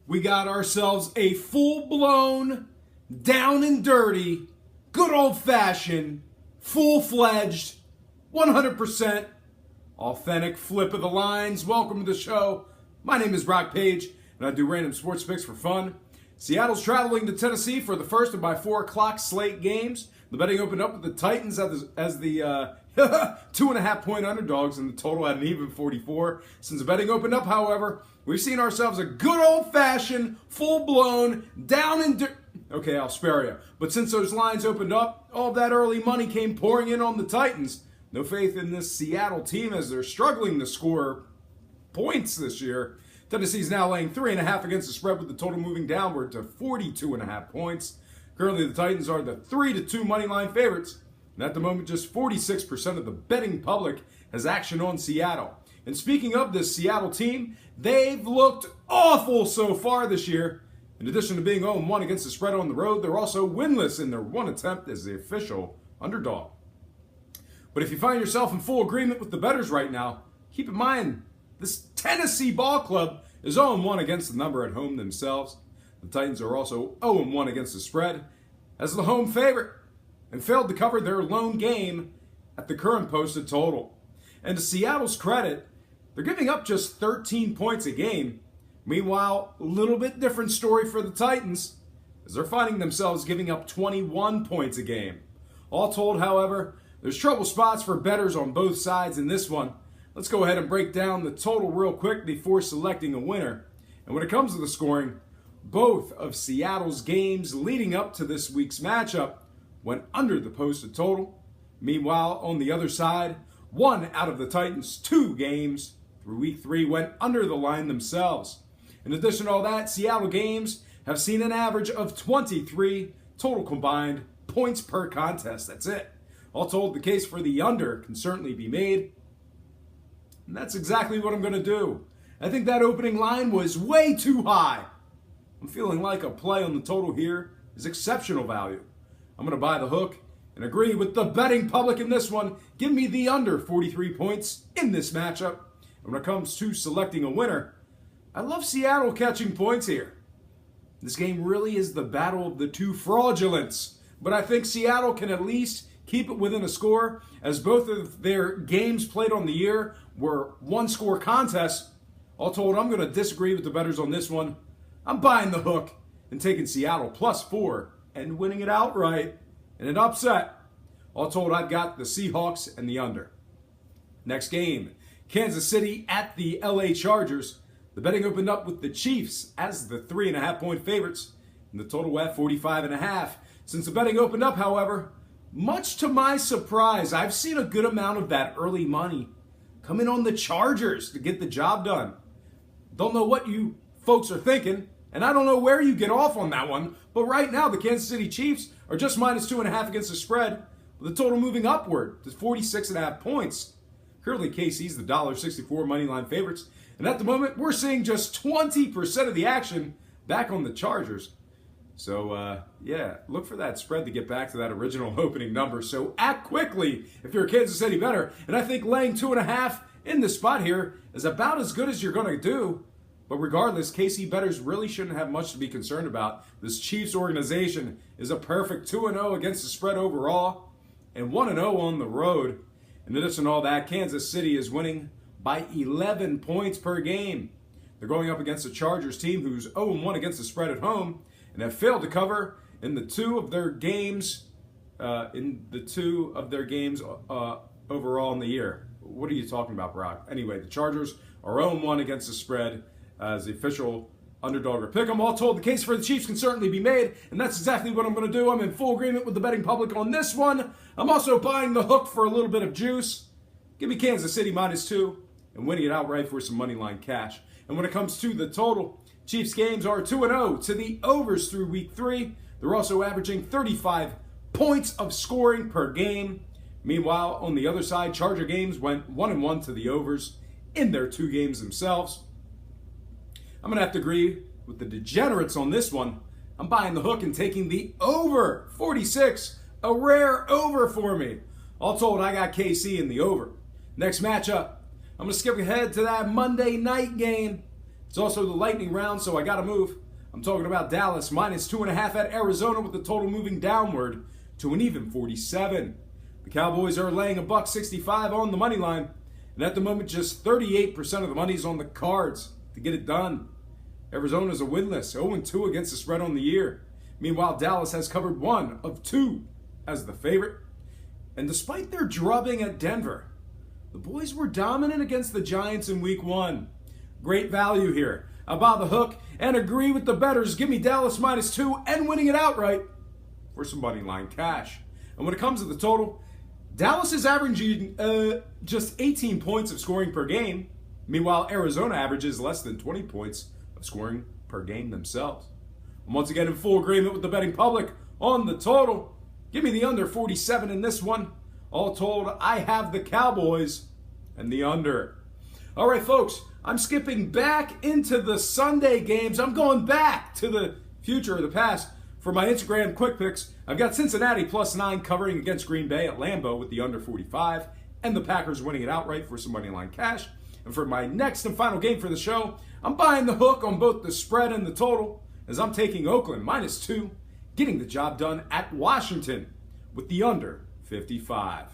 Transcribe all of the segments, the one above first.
we got ourselves a full-blown, down and dirty, good old-fashioned, full-fledged, 100% authentic flip of the lines. Welcome to the show. My name is Brock Page, and I do random sports picks for fun. Seattle's traveling to Tennessee for the first of my 4 o'clock slate games. The betting opened up with the Titans as the 2.5 point underdogs, and the total at an even 44. Since the betting opened up, however, we've seen ourselves a good old-fashioned, full-blown, down and okay, I'll spare you. But since those lines opened up, all that early money came pouring in on the Titans. No faith in this Seattle team as they're struggling to score points this year. Tennessee's now laying 3.5 against the spread, with the total moving downward to 42.5 points. Currently, the Titans are the 3-2 money line favorites. And at the moment, just 46% of the betting public has action on Seattle. And speaking of this Seattle team, they've looked awful so far this year. In addition to being 0-1 against the spread on the road, they're also winless in their one attempt as the official underdog. But if you find yourself in full agreement with the bettors right now, keep in mind, this Tennessee ball club is 0-1 against the number at home themselves. The Titans are also 0-1 against the spread as the home favorite and failed to cover their lone game at the current posted total. And to Seattle's credit, they're giving up just 13 points a game. Meanwhile, a little bit different story for the Titans, as they're finding themselves giving up 21 points a game. All told, however, there's trouble spots for bettors on both sides in this one. Let's go ahead and break down the total real quick before selecting a winner. And when it comes to the scoring, both of Seattle's games leading up to this week's matchup went under the posted total. Meanwhile, on the other side, 1 out of the Titans' 2 games through week 3 went under the line themselves. In addition to all that, Seattle games have seen an average of 23 total combined points per contest. That's it. All told, the case for the under can certainly be made. And that's exactly what I'm going to do. I think that opening line was way too high. I'm feeling like a play on the total here is exceptional value. I'm going to buy the hook and agree with the betting public in this one. Give me the under 43 points in this matchup. And when it comes to selecting a winner, I love Seattle catching points here. This game really is the battle of the two fraudulents. But I think Seattle can at least keep it within a score, as both of their games played on the year were one-score contests. All told, I'm going to disagree with the bettors on this one. I'm buying the hook and taking Seattle +4 and winning it outright in an upset. All told, I've got the Seahawks and the under. Next game, Kansas City at the LA Chargers. The betting opened up with the Chiefs as the 3.5 point favorites, and the total at 45.5. Since the betting opened up, however, much to my surprise, I've seen a good amount of that early money come in on the Chargers to get the job done. Don't know what you folks are thinking, and I don't know where you get off on that one, but right now the Kansas City Chiefs are just -2.5 against the spread, with the total moving upward to 46.5 points. Currently, KC's the $1.64 money line favorites, and at the moment, we're seeing just 20% of the action back on the Chargers. So, yeah, look for that spread to get back to that original opening number. So act quickly if you're a Kansas City bettor. And I think laying 2.5 in this spot here is about as good as you're going to do. But regardless, KC bettors really shouldn't have much to be concerned about. This Chiefs organization is a perfect 2-0 against the spread overall and 1-0 on the road. In addition to all that, Kansas City is winning by 11 points per game. They're going up against a Chargers team who's 0-1 against the spread at home and have failed to cover in the 2 of their games overall in the year. What are you talking about, Brock? Anyway, the Chargers are 0-1 against the spread as the official underdog or pick 'em. All told, the case for the Chiefs can certainly be made, and that's exactly what I'm going to do. I'm in full agreement with the betting public on this one. I'm also buying the hook for a little bit of juice. Give me Kansas City -2 and winning it outright for some money line cash. And when it comes to the total, Chiefs games are 2-0 to the overs through week 3. They're also averaging 35 points of scoring per game. Meanwhile, on the other side, Charger games went 1-1 to the overs in their 2 games themselves. I'm going to have to agree with the degenerates on this one. I'm buying the hook and taking the over 46, a rare over for me. All told, I got KC in the over. Next matchup, I'm going to skip ahead to that Monday night game. It's also the lightning round, so I gotta move. I'm talking about Dallas minus 2.5 at Arizona with the total moving downward to an even 47. The Cowboys are laying $1.65 on the money line, and at the moment just 38% of the money is on the cards to get it done. Arizona's a winless, 0-2 against the spread on the year. Meanwhile, Dallas has covered 1 of 2 as the favorite. And despite their drubbing at Denver, the boys were dominant against the Giants in week 1. Great value here. I'll buy the hook and agree with the bettors. Give me Dallas minus 2 and winning it outright for some money line cash. And when it comes to the total, Dallas is averaging just 18 points of scoring per game. Meanwhile, Arizona averages less than 20 points of scoring per game themselves. I'm once again in full agreement with the betting public on the total. Give me the under 47 in this one. All told, I have the Cowboys and the under. All right, folks, I'm skipping back into the Sunday games. I'm going back to the future or the past for my Instagram quick picks. I've got Cincinnati +9 covering against Green Bay at Lambeau with the under 45 and the Packers winning it outright for some money line cash. And for my next and final game for the show, I'm buying the hook on both the spread and the total as I'm taking Oakland minus 2, getting the job done at Washington with the under 55.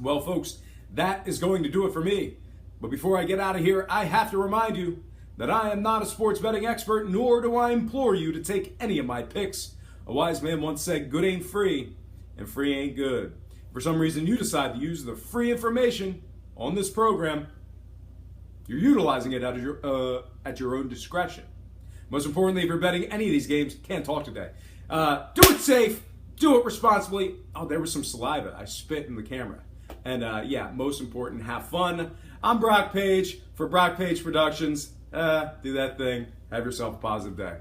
Well, folks, that is going to do it for me. But before I get out of here, I have to remind you that I am not a sports betting expert, nor do I implore you to take any of my picks. A wise man once said, good ain't free, and free ain't good. If for some reason you decide to use the free information on this program, you're utilizing it at your own discretion. Most importantly, if you're betting any of these games, can't talk today. Do it safe, do it responsibly. Oh, there was some saliva. I spit in the camera. And yeah, most important, have fun. I'm Brock Page for Brock Page Productions. Do that thing. Have yourself a positive day.